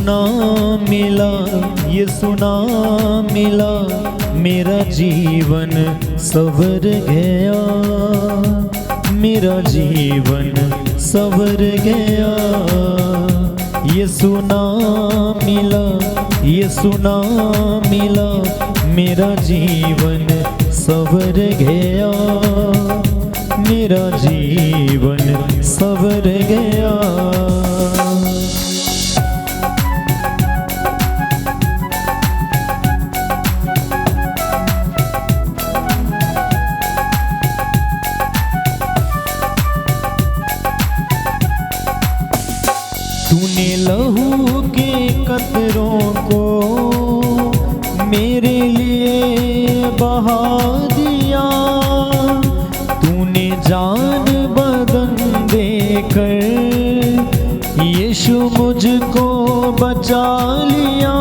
सुना मिला, ये सुना मिला, मेरा जीवन सवर गया, मेरा जीवन सवर गया। ये सुना मिला, ये सुना मिला, मेरा जीवन सवर गया, मेरा जीवन सवर गया। तूने लहू के कतरों को मेरे लिए बहा दिया, तूने जान बदन देकर यीशु मुझको बचा लिया।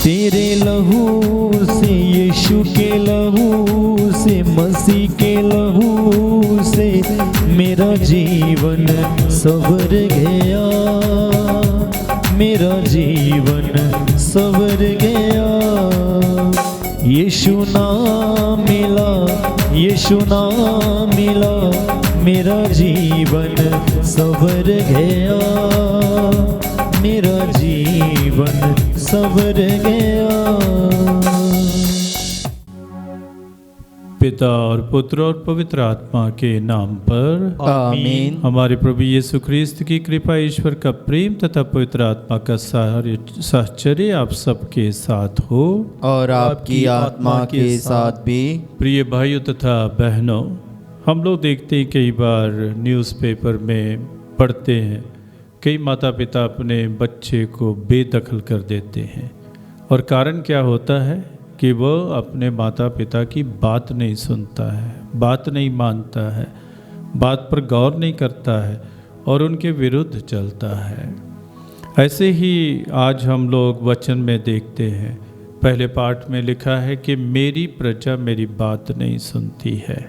तेरे लहू से, यीशु के लहू से, मसीह के लहू से मेरा जीवन सवर गया, मेरा जीवन सवर गया। यीशु नाम मिला, यीशु नाम मिला, मेरा जीवन सवर गया, मेरा जीवन सवर गया। पिता और पुत्र और पवित्र आत्मा के नाम पर आमीन। हमारे प्रभु यीशु ख्रिस्त की कृपा, ईश्वर का प्रेम तथा पवित्र आत्मा का साहचर्य आप सबके साथ हो और आपकी आत्मा के साथ भी। प्रिय भाइयों तथा बहनों, हम लोग देखते हैं कई बार न्यूज़पेपर में पढ़ते हैं, कई माता पिता अपने बच्चे को बेदखल कर देते हैं। और कारण क्या होता है कि वह अपने माता पिता की बात नहीं सुनता है, बात नहीं मानता है, बात पर गौर नहीं करता है और उनके विरुद्ध चलता है। ऐसे ही आज हम लोग वचन में देखते हैं, पहले पाठ में लिखा है कि मेरी प्रजा मेरी बात नहीं सुनती है।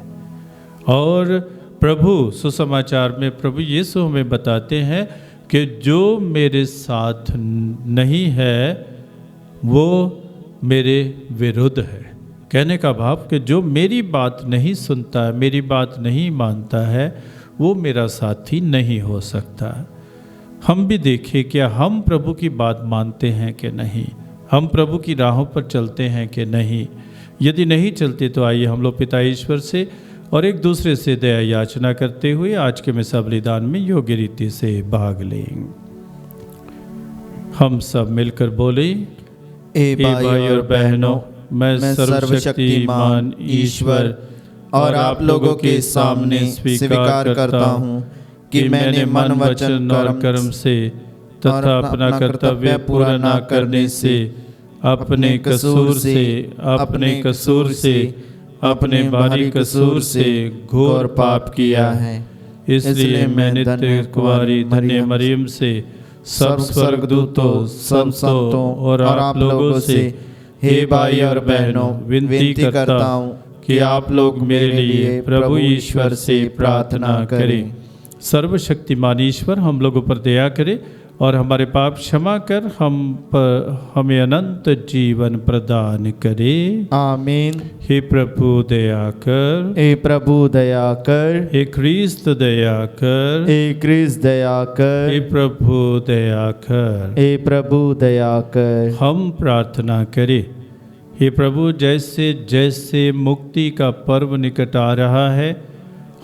और प्रभु सुसमाचार में प्रभु यीशु हमें बताते हैं कि जो मेरे साथ नहीं है वो मेरे विरुद्ध है। कहने का भाव कि जो मेरी बात नहीं सुनता है, मेरी बात नहीं मानता है, वो मेरा साथी नहीं हो सकता। हम भी देखें क्या हम प्रभु की बात मानते हैं कि नहीं, हम प्रभु की राहों पर चलते हैं कि नहीं। यदि नहीं चलते तो आइए हम लोग पिता ईश्वर से और एक दूसरे से दया याचना करते हुए आज के मिसा बलिदान में योग्य रीति से भाग लें। हम सब मिलकर बोले, ए भाई और बहनों, मैं सर्वशक्तिमान ईश्वर और आप लोगों के सामने स्वीकार करता हूँ कि मैंने मन वचन और कर्म से तथा अपना कर्तव्य पूरा न करने से अपने कसूर से अपने भारी कसूर से घोर पाप किया है। इसलिए मैं नित्य कुंवारी धन्य मरियम से, सब स्वर्गदूतों, संतों और आप लोगों से, हे भाई और बहनों, विनती करता हूँ कि आप लोग मेरे लिए प्रभु ईश्वर से प्रार्थना करें। सर्वशक्तिमान ईश्वर हम लोगों पर दया करे और हमारे पाप क्षमा कर हमें अनंत जीवन प्रदान करे। आमीन। हे प्रभु दया कर, हे प्रभु दया कर, हे ख्रीस्त दया कर, हे ख्रीस्त दया कर, हे प्रभु दया कर, हे प्रभु दया कर। हम प्रार्थना करें। हे प्रभु, जैसे जैसे मुक्ति का पर्व निकट आ रहा है,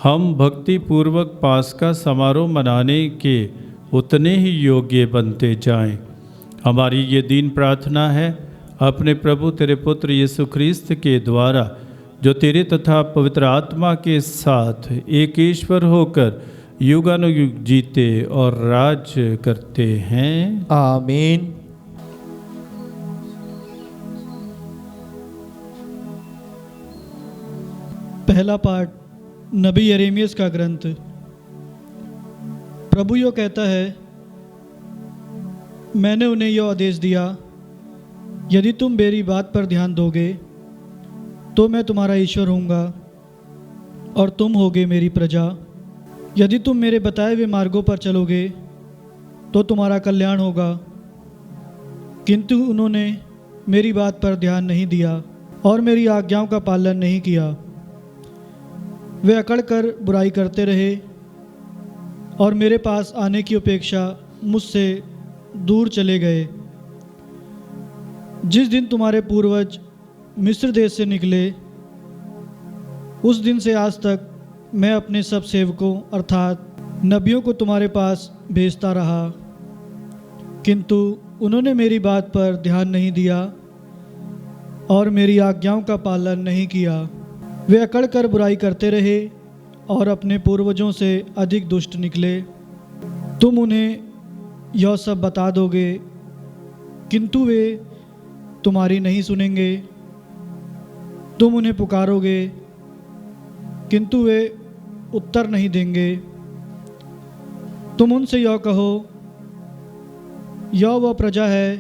हम भक्ति पूर्वक पास्का समारोह मनाने के उतने ही योग्य बनते जाएं। हमारी ये दीन प्रार्थना है अपने प्रभु तेरे पुत्र यीशु ख्रिस्त के द्वारा, जो तेरे तथा पवित्र आत्मा के साथ एक ईश्वर होकर युगानुयुग जीते और राज करते हैं। आमीन। पहला पाठ नबी यिर्मयाह का ग्रंथ। प्रभु यो कहता है, मैंने उन्हें यह आदेश दिया, यदि तुम मेरी बात पर ध्यान दोगे तो मैं तुम्हारा ईश्वर होऊंगा और तुम होगे मेरी प्रजा। यदि तुम मेरे बताए हुए मार्गों पर चलोगे तो तुम्हारा कल्याण होगा। किंतु उन्होंने मेरी बात पर ध्यान नहीं दिया और मेरी आज्ञाओं का पालन नहीं किया। वे अकड़ कर बुराई करते रहे और मेरे पास आने की अपेक्षा मुझसे दूर चले गए। जिस दिन तुम्हारे पूर्वज मिस्र देश से निकले, उस दिन से आज तक मैं अपने सब सेवकों अर्थात नबियों को तुम्हारे पास भेजता रहा, किंतु उन्होंने मेरी बात पर ध्यान नहीं दिया और मेरी आज्ञाओं का पालन नहीं किया। वे अकड़ कर बुराई करते रहे और अपने पूर्वजों से अधिक दुष्ट निकले। तुम उन्हें यह सब बता दोगे, किंतु वे तुम्हारी नहीं सुनेंगे। तुम उन्हें पुकारोगे, किंतु वे उत्तर नहीं देंगे। तुम उनसे यह कहो, यह वह प्रजा है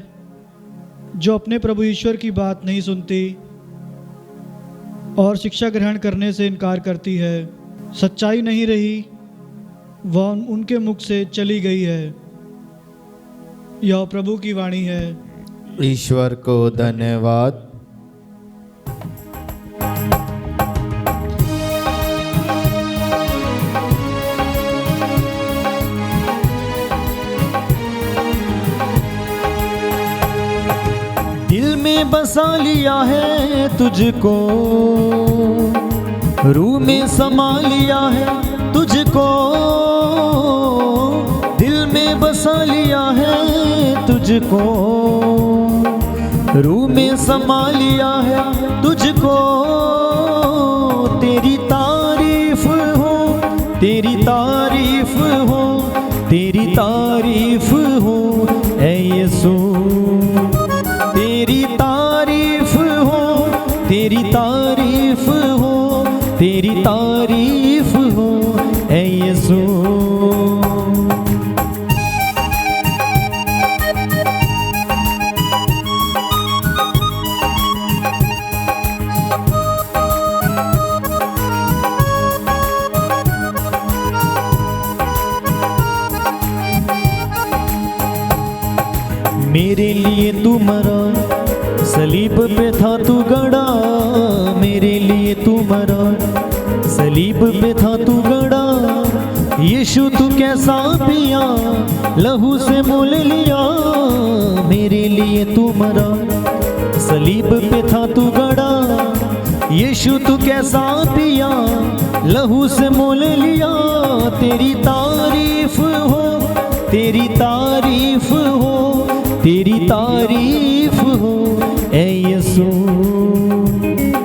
जो अपने प्रभु ईश्वर की बात नहीं सुनती और शिक्षा ग्रहण करने से इनकार करती है। सच्चाई नहीं रही, वह उनके मुख से चली गई है। यह प्रभु की वाणी है। ईश्वर को धन्यवाद। दिल में बसा लिया है तुझको, रूह में समा लिया है तुझको। दिल में बसा लिया है तुझको, रूह में समा लिया है तुझको। तेरी तारीफ हो, तेरी तारीफ हो, तेरी तारीफ हो ऐ यीशु। तेरी तारीफ हो, तेरी तारीफ हो, तेरी तारीफ हो ऐ यीशु। मेरे लिए तू मरा, सलीब पे था तू गड़ा। मेरे लिए तू मरा, सलीब पे था तू गड़ा। यीशु तू कैसा पिया, लहू से मोल लिया। मेरे लिए तू मरा, सलीब पे था तू गड़ा। यीशु तू कैसा पिया, लहू से मोल लिया। तेरी तारीफ हो, तेरी तारीफ हो, तेरी तारीफ हो ऐ यीशु।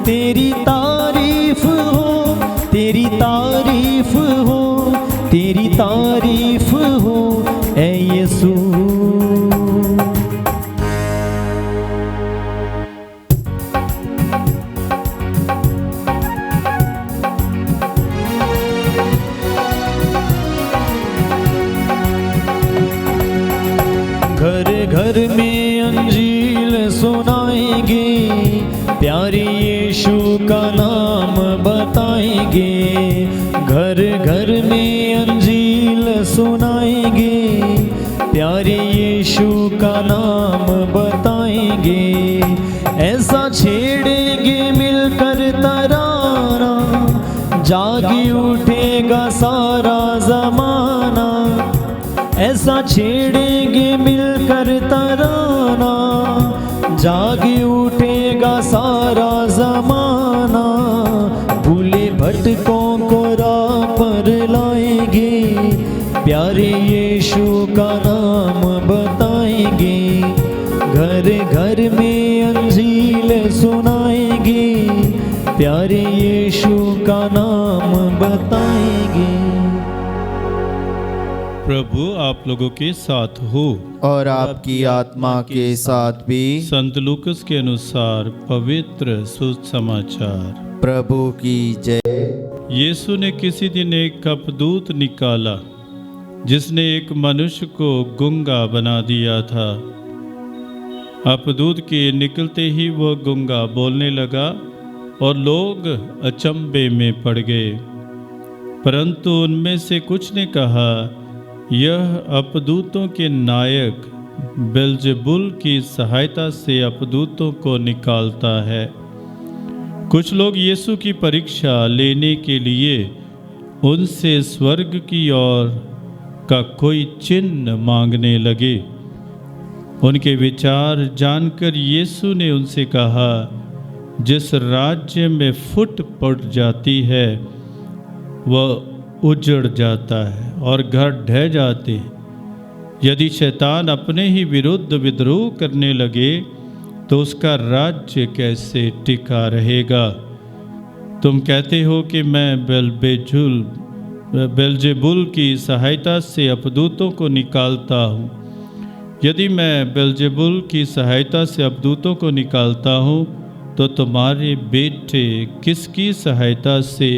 तेरी तारीफ हो, तेरी तारीफ हो, तेरी तारीफ हो ऐ यीशु। घर घर में अंजील सुनाएंगे, प्यारे यीशु का नाम बताएंगे। घर घर में अंजील सुनाएंगे, प्यारे यीशु का नाम बताएंगे। ऐसा छेड़ेंगे मिलकर तराना, जागी उठेगा सारा जमाना। ऐसा छेड़ेंगे मिलकर तराना, जागी उठेगा सारा जमाना। भूले भटकों को राह पर लाएंगे, प्यारे यीशु का नाम बताएंगे। घर घर में अंजील सुनाएंगे, प्यारे यीशु का नाम बताएंगे। प्रभु आप लोगों के साथ हो और आपकी आत्मा के साथ भी। संत लूकस के अनुसार पवित्र सुसमाचार। प्रभु की जय। यीशु ने किसी दिन एक अपदूत निकाला, जिसने एक मनुष्य को गूंगा बना दिया था। अपदूत के निकलते ही वह गूंगा बोलने लगा और लोग अचंभे में पड़ गए। परंतु उनमें से कुछ ने कहा, यह अपदूतों के नायक बेल्जेबुल की सहायता से अपदूतों को निकालता है। कुछ लोग यीशु की परीक्षा लेने के लिए उनसे स्वर्ग की ओर का कोई चिन्ह मांगने लगे। उनके विचार जानकर यीशु ने उनसे कहा, जिस राज्य में फुट पड़ जाती है वह उजड़ जाता है और घर ढह जाते हैं। यदि शैतान अपने ही विरुद्ध विद्रोह करने लगे तो उसका राज्य कैसे टिका रहेगा। तुम कहते हो कि मैं बेल्जेबुल की सहायता से अपदूतों को निकालता हूँ। यदि मैं बेल्जेबुल की सहायता से अपदूतों को निकालता हूँ तो तुम्हारे बेटे किसकी सहायता से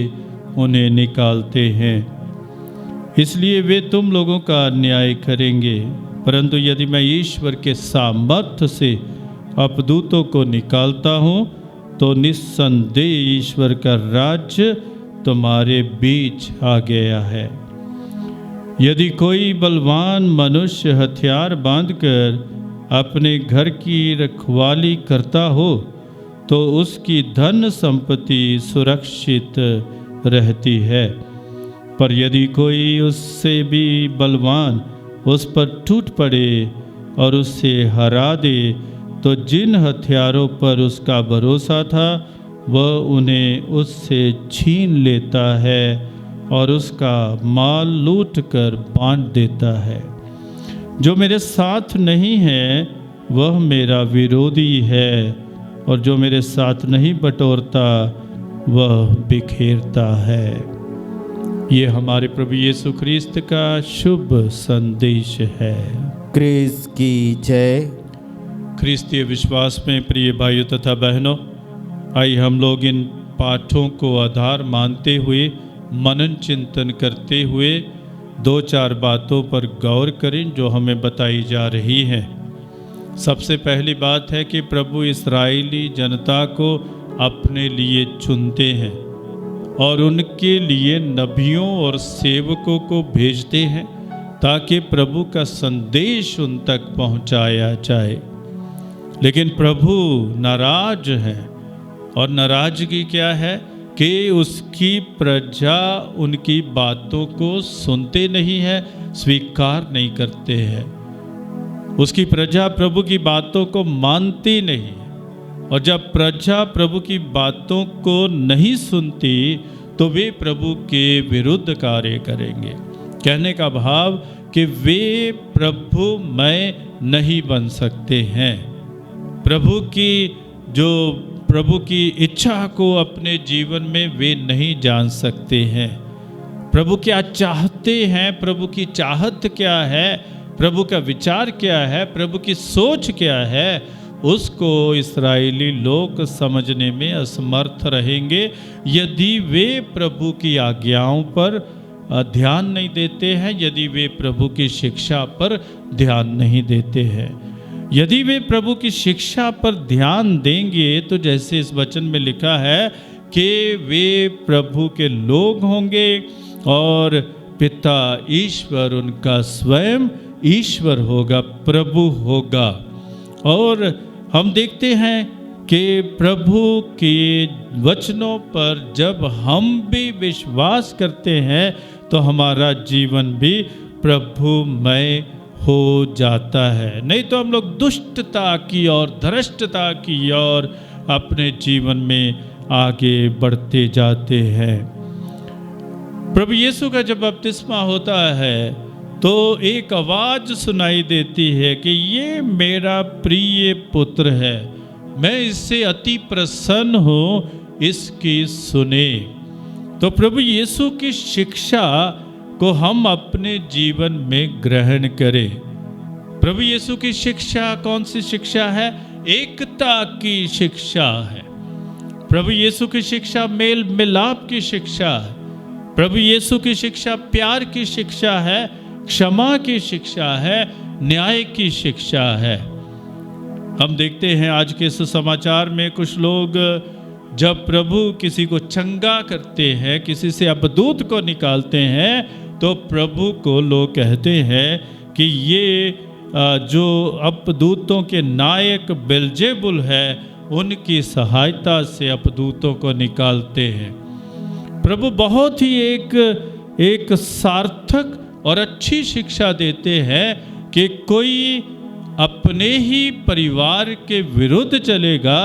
उन्हें निकालते हैं? इसलिए वे तुम लोगों का न्याय करेंगे। परंतु यदि मैं ईश्वर के सामर्थ्य से अपदूतों को निकालता हूँ तो निस्संदेह ईश्वर का राज्य तुम्हारे बीच आ गया है। यदि कोई बलवान मनुष्य हथियार बांधकर अपने घर की रखवाली करता हो तो उसकी धन संपत्ति सुरक्षित रहती है। पर यदि कोई उससे भी बलवान उस पर टूट पड़े और उससे हरा दे तो जिन हथियारों पर उसका भरोसा था वह उन्हें उससे छीन लेता है और उसका माल लूट कर बांट देता है। जो मेरे साथ नहीं है वह मेरा विरोधी है और जो मेरे साथ नहीं बटोरता वह बिखेरता है। ये हमारे प्रभु यीशु ख्रिस्त का शुभ संदेश है। क्रिस्त की जय। ख्रिस्तीय विश्वास में प्रिय भाइयों तथा बहनों, आइए हम लोग इन पाठों को आधार मानते हुए मनन चिंतन करते हुए दो चार बातों पर गौर करें जो हमें बताई जा रही हैं। सबसे पहली बात है कि प्रभु इस्राएली जनता को अपने लिए चुनते हैं और उनके लिए नबियों और सेवकों को भेजते हैं ताकि प्रभु का संदेश उन तक पहुंचाया जाए। लेकिन प्रभु नाराज है और नाराजगी क्या है कि उसकी प्रजा उनकी बातों को सुनते नहीं है, स्वीकार नहीं करते हैं। उसकी प्रजा प्रभु की बातों को मानती नहीं है और जब प्रजा प्रभु की बातों को नहीं सुनती तो वे प्रभु के विरुद्ध कार्य करेंगे। कहने का भाव कि वे प्रभुमय नहीं बन सकते हैं। प्रभु की इच्छा को अपने जीवन में वे नहीं जान सकते हैं। प्रभु क्या चाहते हैं, प्रभु की चाहत क्या है, प्रभु का विचार क्या है, प्रभु की सोच क्या है, उसको इस्राएली लोग समझने में असमर्थ रहेंगे यदि वे प्रभु की आज्ञाओं पर ध्यान नहीं देते हैं, यदि वे प्रभु की शिक्षा पर ध्यान नहीं देते हैं। यदि वे प्रभु की शिक्षा पर ध्यान देंगे तो जैसे इस वचन में लिखा है कि वे प्रभु के लोग होंगे और पिता ईश्वर उनका स्वयं ईश्वर होगा, प्रभु होगा। और हम देखते हैं कि प्रभु के वचनों पर जब हम भी विश्वास करते हैं तो हमारा जीवन भी प्रभुमय हो जाता है। नहीं तो हम लोग दुष्टता की और धृष्टता की ओर अपने जीवन में आगे बढ़ते जाते हैं। प्रभु यीशु का जब बपतिस्मा होता है तो एक आवाज सुनाई देती है कि ये मेरा प्रिय पुत्र है, मैं इससे अति प्रसन्न हूँ, इसकी सुने। तो प्रभु यीशु की शिक्षा को हम अपने जीवन में ग्रहण करें। प्रभु यीशु की शिक्षा कौन सी शिक्षा है? एकता की शिक्षा है। प्रभु यीशु की शिक्षा मेल मिलाप की शिक्षा है। प्रभु यीशु की शिक्षा प्यार की शिक्षा है, क्षमा की शिक्षा है, न्याय की शिक्षा है। हम देखते हैं आज के इस समाचार में कुछ लोग जब प्रभु किसी को चंगा करते हैं, किसी से अपदूत को निकालते हैं तो प्रभु को लोग कहते हैं कि ये जो अपदूतों के नायक बेल्जेबुल है, उनकी सहायता से अपदूतों को निकालते हैं। प्रभु बहुत ही एक सार्थक और अच्छी शिक्षा देते हैं कि कोई अपने ही परिवार के विरुद्ध चलेगा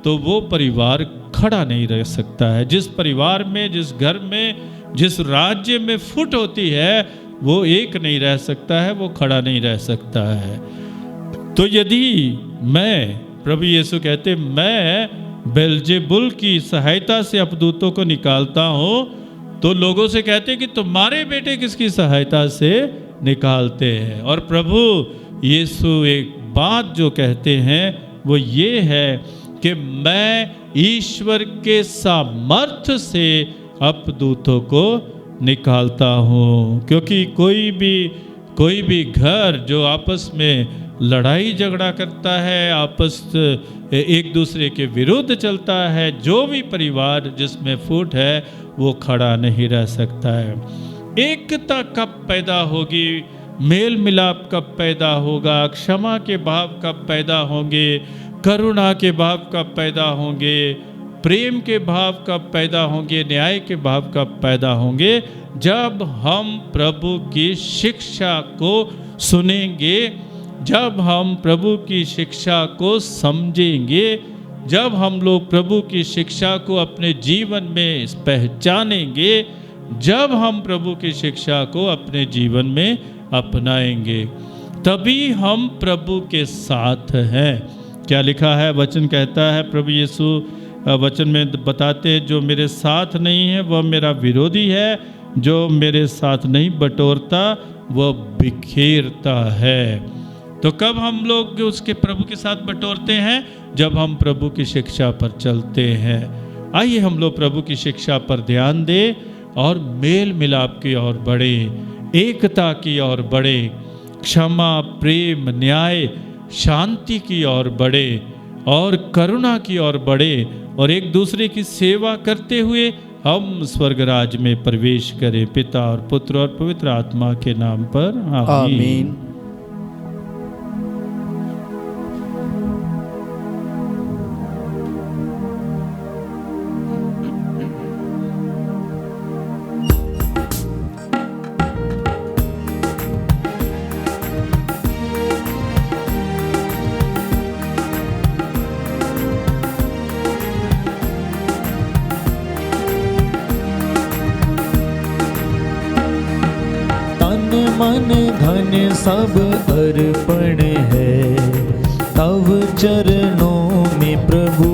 तो वो परिवार खड़ा नहीं रह सकता है। जिस परिवार में, जिस घर में, जिस राज्य में फुट होती है, वो एक नहीं रह सकता है, वो खड़ा नहीं रह सकता है। तो यदि प्रभु यीशु कहते, मैं बेल्जेबुल की सहायता से अपदूतों को निकालता हूँ, तो लोगों से कहते कि तुम्हारे बेटे किसकी सहायता से निकालते हैं। और प्रभु यीशु एक बात जो कहते हैं वो ये है कि मैं ईश्वर के सामर्थ्य से अपदूतों को निकालता हूँ। क्योंकि कोई भी घर जो आपस में लड़ाई झगड़ा करता है, आपस एक दूसरे के विरुद्ध चलता है, जो भी परिवार जिसमें फूट है वो खड़ा नहीं रह सकता है। एकता कब पैदा होगी, मेल मिलाप कब पैदा होगा, क्षमा के भाव कब पैदा होंगे, करुणा के भाव कब पैदा होंगे, प्रेम के भाव कब पैदा होंगे, न्याय के भाव कब पैदा होंगे, जब हम प्रभु की शिक्षा को सुनेंगे, जब हम प्रभु की शिक्षा को समझेंगे, जब हम लोग प्रभु की शिक्षा को अपने जीवन में पहचानेंगे, जब हम प्रभु की शिक्षा को अपने जीवन में अपनाएंगे, तभी हम प्रभु के साथ हैं। क्या लिखा है? वचन कहता है, प्रभु यीशु वचन में बताते हैं, जो मेरे साथ नहीं है वह मेरा विरोधी है, जो मेरे साथ नहीं बटोरता वह बिखेरता है। तो कब हम लोग उसके प्रभु के साथ बटोरते हैं? जब हम प्रभु की शिक्षा पर चलते हैं। आइए हम लोग प्रभु की शिक्षा पर ध्यान दें और मेल मिलाप की ओर बढ़े, एकता की ओर बढ़े, क्षमा, प्रेम, न्याय, शांति की ओर बढ़े और करुणा की ओर बढ़े, और एक दूसरे की सेवा करते हुए हम स्वर्ग राज्य में प्रवेश करें। पिता और पुत्र और पवित्र आत्मा के नाम पर आमीन। मन धन सब अर्पण है तव चरणों में प्रभु,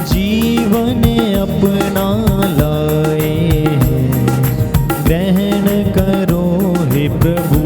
जीवन अपना लाए हैं, ग्रहण करो हे प्रभु।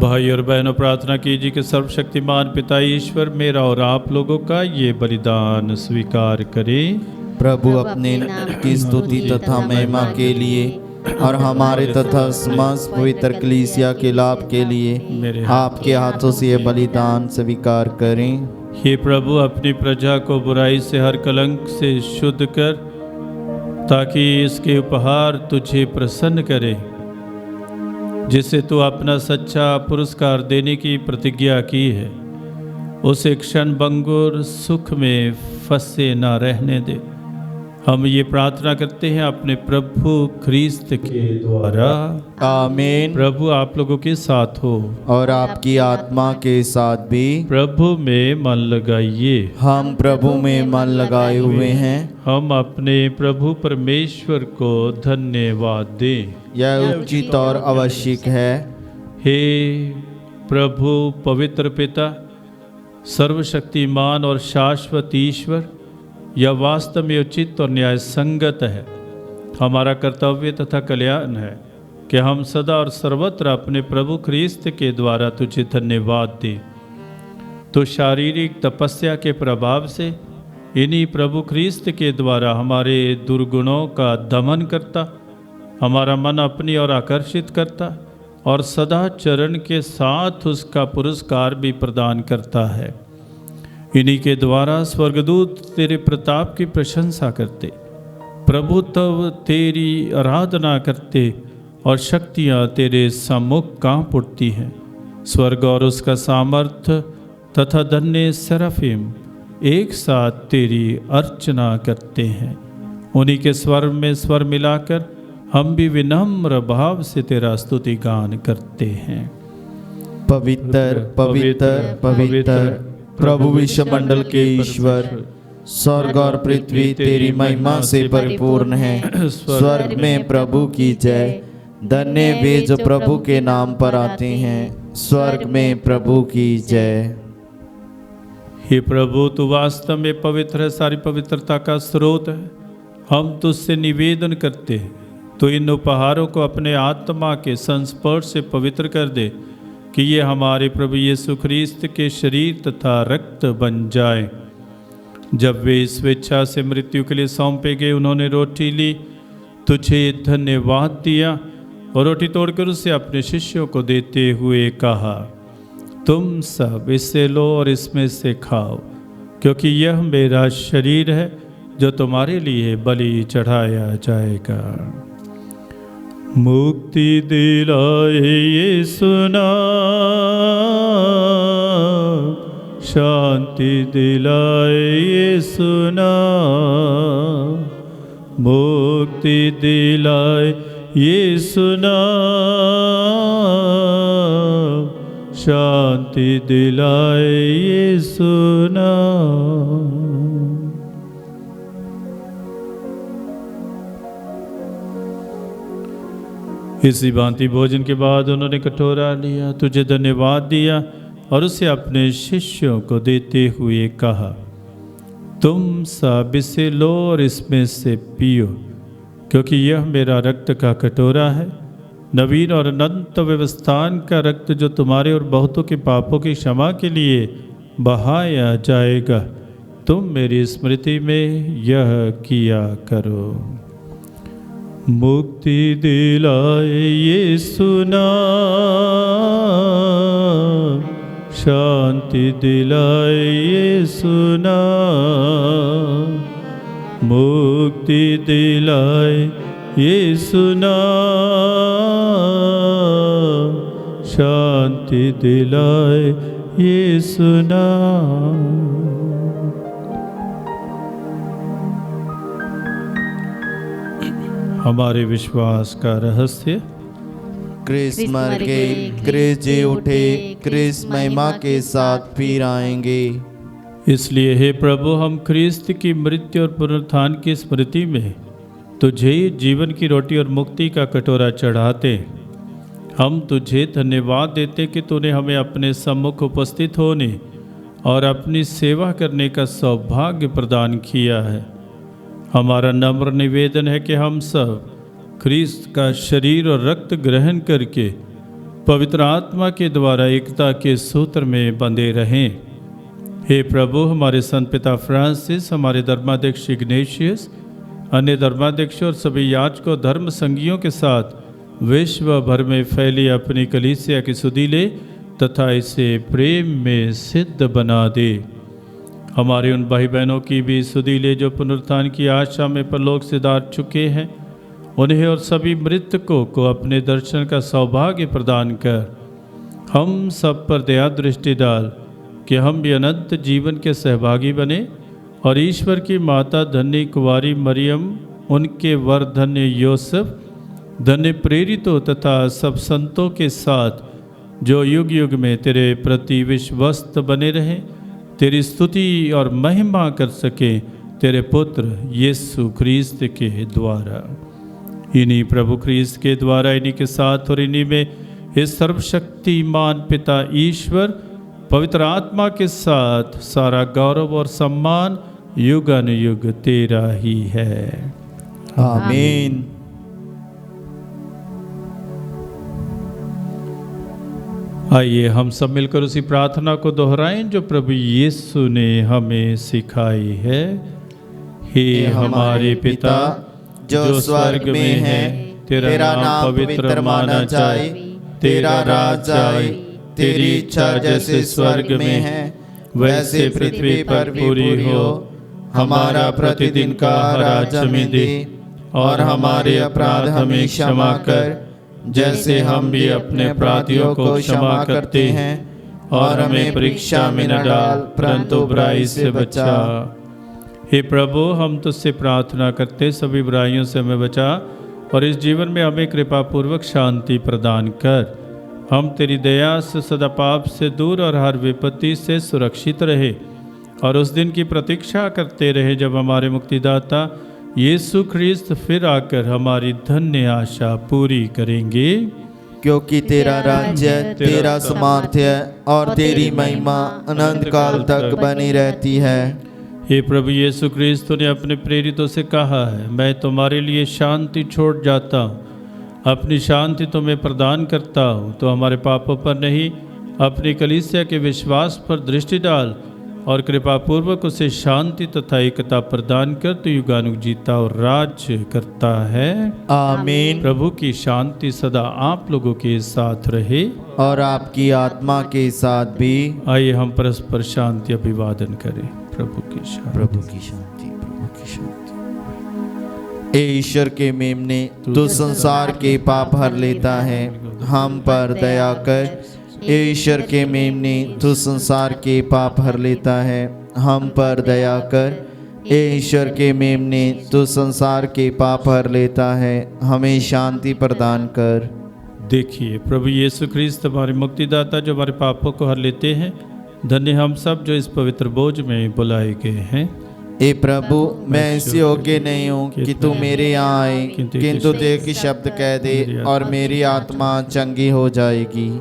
भाई और बहनों, प्रार्थना कीजिए कि सर्वशक्तिमान पिता ईश्वर मेरा और आप लोगों का ये बलिदान स्वीकार करे। प्रभु अपने नाम की स्तुति तथा महिमा के लिए और हमारे तथा समस्त पवित्र कलीसिया के लाभ के लिए आपके हाथों से ये बलिदान स्वीकार करें। हे प्रभु अपनी प्रजा को बुराई से हर कलंक से शुद्ध कर, ताकि इसके उपहार तुझे प्रसन्न करे, जिसे तू अपना सच्चा पुरस्कार देने की प्रतिज्ञा की है। उसे क्षण भंगुर सुख में फंसे न रहने दे। हम ये प्रार्थना करते हैं अपने प्रभु ख्रीस्त के द्वारा। आमीन। प्रभु आप लोगों के साथ हो और आपकी आत्मा के साथ भी। प्रभु में मन लगाइए। हम प्रभु में मन लगाए हुए हैं। हम अपने प्रभु परमेश्वर को धन्यवाद दें। यह उचित और आवश्यक है। हे प्रभु पवित्र पिता, सर्वशक्तिमान और शाश्वत ईश्वर, यह वास्तव में उचित और न्याय संगत है, हमारा कर्तव्य तथा कल्याण है कि हम सदा और सर्वत्र अपने प्रभु ख्रीस्त के द्वारा तुझे धन्यवाद दें। तो शारीरिक तपस्या के प्रभाव से इन्हीं प्रभु ख्रीस्त के द्वारा हमारे दुर्गुणों का दमन करता, हमारा मन अपनी ओर आकर्षित करता और सदा चरण के साथ उसका पुरस्कार भी प्रदान करता है। इन्हीं के द्वारा स्वर्गदूत तेरे प्रताप की प्रशंसा करते, प्रभु तब तेरी आराधना करते और शक्तियाँ तेरे सम्मुख कांप उठती हैं। स्वर्ग और उसका सामर्थ्य तथा धन्य सेराफिम एक साथ तेरी अर्चना करते हैं। उन्हीं के स्वर में स्वर मिलाकर हम भी विनम्र भाव से तेरा स्तुति गान करते हैं। पवित्र पवित्र पवित्र प्रभु विश्वमंडल के ईश्वर, स्वर्ग और पृथ्वी तेरी महिमा से परिपूर्ण है। स्वर्ग में प्रभु की जय। धन्य वे जो प्रभु के नाम पर आते हैं। स्वर्ग में प्रभु की जय। हे प्रभु, तू वास्तव में पवित्र है, सारी पवित्रता का स्रोत है। हम तुझसे निवेदन करते हैं, तो इन उपहारों को अपने आत्मा के संस्पर्श से पवित्र कर दे, कि ये हमारे प्रभु यीशु ख्रीस्त के शरीर तथा रक्त बन जाए। जब वे स्वेच्छा से मृत्यु के लिए सौंपे गए, उन्होंने रोटी ली, तुझे धन्यवाद दिया और रोटी तोड़कर उसे अपने शिष्यों को देते हुए कहा, तुम सब इससे लो और इसमें से खाओ, क्योंकि यह मेरा शरीर है जो तुम्हारे लिए बलि चढ़ाया जाएगा। मुक्ति दिलाए यीशु नाम, शांति दिलाए यीशु नाम, मुक्ति दिलाए यीशु नाम, शांति दिलाए यीशु नाम। इसी भांति भोजन के बाद उन्होंने कटोरा लिया, तुझे धन्यवाद दिया और उसे अपने शिष्यों को देते हुए कहा, तुम सब इसे लो और इसमें से पियो, क्योंकि यह मेरा रक्त का कटोरा है, नवीन और अनंत व्यवस्थान का रक्त, जो तुम्हारे और बहुतों के पापों की क्षमा के लिए बहाया जाएगा। तुम मेरी स्मृति में यह किया करो। मुक्ति दिलाए यीशु नाम, शांति दिलाए यीशु नाम, मुक्ति दिलाए यीशु नाम, शांति दिलाए यीशु नाम। हमारे विश्वास का रहस्य। क्रिस्त मर गए, क्रिस्त जी उठे, क्रिस्त महिमा के साथ फिर आएंगे। इसलिए हे प्रभु, हम ख्रीस्त की मृत्यु और पुनरुत्थान की स्मृति में तुझे जीवन की रोटी और मुक्ति का कटोरा चढ़ाते। हम तुझे धन्यवाद देते कि तूने हमें अपने सम्मुख उपस्थित होने और अपनी सेवा करने का सौभाग्य प्रदान किया है। हमारा नम्र निवेदन है कि हम सब ख्रीस्त का शरीर और रक्त ग्रहण करके पवित्र आत्मा के द्वारा एकता के सूत्र में बंधे रहें। हे प्रभु, हमारे संत पिता फ्रांसिस, हमारे धर्माध्यक्ष इग्नेशियस, अन्य धर्माध्यक्षों और सभी याजकों धर्म संगियों के साथ विश्व भर में फैली अपनी कलीसिया की सुधि ले तथा इसे प्रेम में सिद्ध बना दे। हमारे उन भाई बहनों की भी सुधि ले जो पुनरुत्थान की आशा में परलोक सिधार चुके हैं। उन्हें और सभी मृतकों को अपने दर्शन का सौभाग्य प्रदान कर हम सब पर दया दृष्टि डाल कि हम भी अनंत जीवन के सहभागी बने और ईश्वर की माता धन्य कुंवारी मरियम, उनके वर धन्य योसेफ, धन्य प्रेरितों तथा सब संतों के साथ जो युग युग में तेरे प्रति विश्वस्त बने रहें, तेरी स्तुति और महिमा कर सके तेरे पुत्र यीशु ख्रीस्त के द्वारा। इन्हीं प्रभु ख्रीस्त के द्वारा, इन्हीं के साथ और इन्हीं में इस सर्वशक्तिमान पिता ईश्वर पवित्र आत्मा के साथ सारा गौरव और सम्मान युगानुयुग तेरा ही है। आमीन। आइए हम सब मिलकर उसी प्रार्थना को दोहराएं जो प्रभु यीशु ने हमें सिखाई है। हे हमारे पिता जो स्वर्ग में है, तेरा नाम पवित्र माना जाए, तेरा राज आए, तेरी इच्छा जैसे स्वर्ग में है वैसे पृथ्वी पर पूरी हो। हमारा प्रतिदिन का आहार आज हमें दे, और हमारे अपराध हमें क्षमा कर जैसे हम भी अपने अपराधियों को क्षमा करते हैं, और हमें परीक्षा में न डाल परंतु बुराई से बचा। हे प्रभु, हम तुझसे प्रार्थना करते सभी बुराइयों से हमें बचा, और इस जीवन में हमें कृपा पूर्वक शांति प्रदान कर। हम तेरी दया से सदा पाप से दूर और हर विपत्ति से सुरक्षित रहे, और उस दिन की प्रतीक्षा करते रहे जब हमारे मुक्तिदाता यीशु ख्रीस्त फिर आकर हमारी धन्य आशा पूरी करेंगे। क्योंकि तेरा राज्य, तेरा सामर्थ्य और तेरी महिमा अनंत काल तक बनी रहती है। हे प्रभु यीशु ख्रीस्त ने अपने प्रेरितों से कहा है, मैं तुम्हारे लिए शांति छोड़ जाता हूँ, अपनी शांति तुम्हें प्रदान करता हूँ। तो हमारे पापों पर नहीं, अपनी कलीसिया के विश्वास पर दृष्टि डाल, और कृपा पूर्वक उसे शांति तथा एकता प्रदान कर तो युगानुग जीता और राज्य करता है। आमीन। प्रभु की शांति सदा आप लोगों के साथ रहे, और आपकी आत्मा के साथ भी। आइए हम परस्पर शांति अभिवादन करें। प्रभु की शांति, प्रभु की शांति, प्रभु की शांति। ए ईश्वर के मेमने, तू संसार के पाप हर लेता है, हम पर दया कर। ए ईश्वर के मेमने, तू संसार के पाप हर लेता है, हम पर दया कर। ए ईश्वर के मेमने, तू संसार के पाप हर लेता है, हमें शांति प्रदान कर। देखिए प्रभु यीशु ख्रीस्त हमारे मुक्तिदाता जो हमारे पापों को हर लेते हैं। धन्य हम सब जो इस पवित्र बोझ में बुलाए गए हैं। ए प्रभु, मैं इस योग्य नहीं हूँ कि तू मेरे यहाँ आए, किंतु तू एक शब्द कह दे और मेरी आत्मा चंगी हो जाएगी।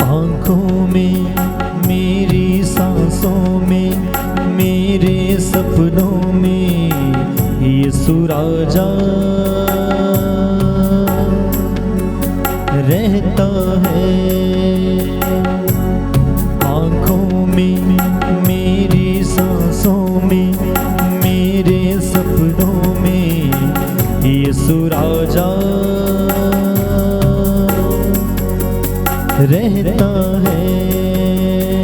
आँखों में, मेरी सांसों में, मेरे सपनों में यीशु राजा रहता है। आँखों में, मेरी सांसों में, मेरे सपनों में यीशु राजा रहता है।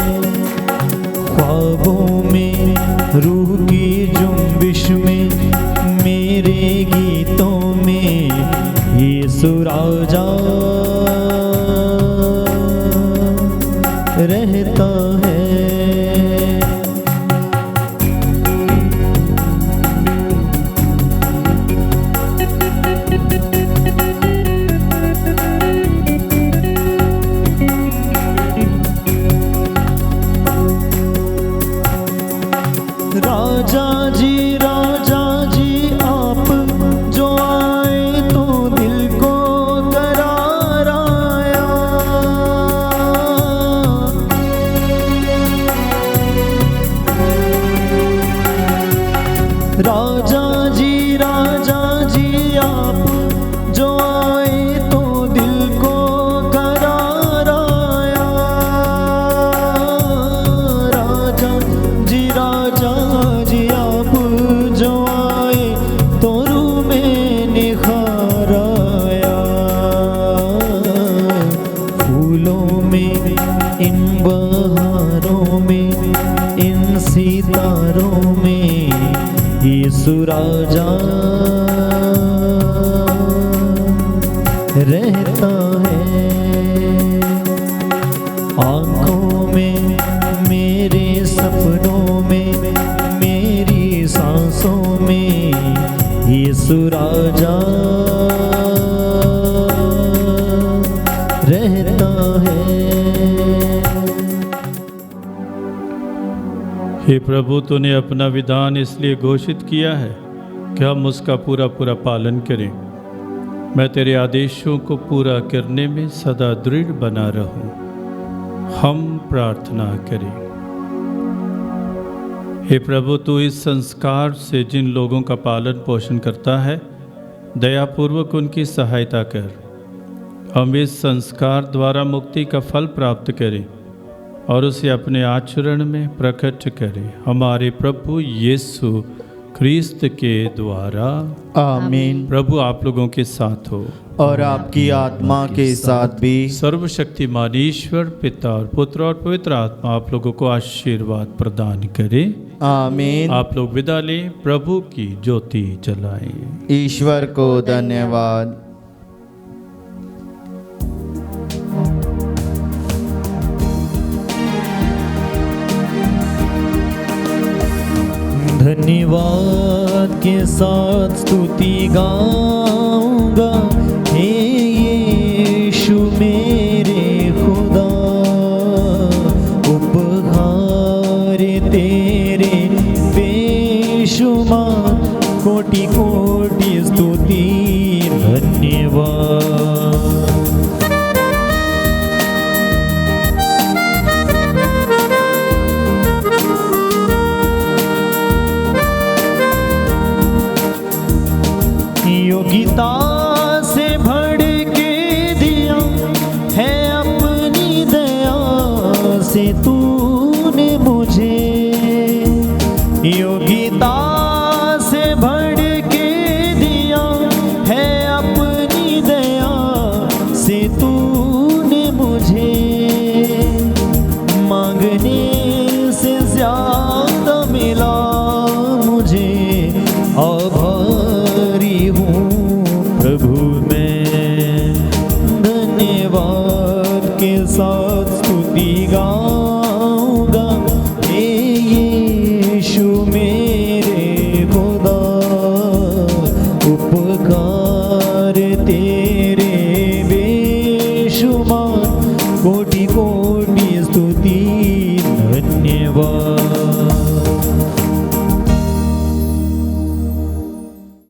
ख्वाबों में, रूह की जुम्बिश में, मेरे गीतों में यीशु राजा रहता है। राजा जी आप राजा रहता है। आँखों में, मेरे सपनों में, मेरी सांसों में यीशु राजा रहता है। हे प्रभु, तूने अपना विधान इसलिए घोषित किया है कि हम उसका पूरा पूरा पालन करें। मैं तेरे आदेशों को पूरा करने में सदा दृढ़ बना रहूं। हम प्रार्थना करें। हे प्रभु, तू इस संस्कार से जिन लोगों का पालन पोषण करता है, दयापूर्वक उनकी सहायता कर। हम इस संस्कार द्वारा मुक्ति का फल प्राप्त करें और उसे अपने आचरण में प्रकट करें, हमारे प्रभु यीशु ख्रीस्त के द्वारा। आमीन। प्रभु आप लोगों के साथ हो और आपकी आत्मा के साथ भी। सर्वशक्तिमान ईश्वर पिता और पुत्र और पवित्र आत्मा आप लोगों को आशीर्वाद प्रदान करे। आमीन। आप लोग विदा लें, प्रभु की ज्योति जलाएं। ईश्वर को धन्यवाद। धन्यवाद के साथ स्तुति गाऊंगा, हे यीशु मेरे खुदा। उपहार तेरे बेशुमार, कोटि कोटि स्तुति धन्यवाद। योगिता से भर के दिया है अपनी दया से तूने मुझे। योगिता से भर के दिया है अपनी दया से तूने मुझे। मांगने से ज्यादा मिला मुझे, आभारी हूँ प्रभु मैं। धन्यवाद के साथ स्तुति गाऊंगा, हे यीशु मेरे खुदा।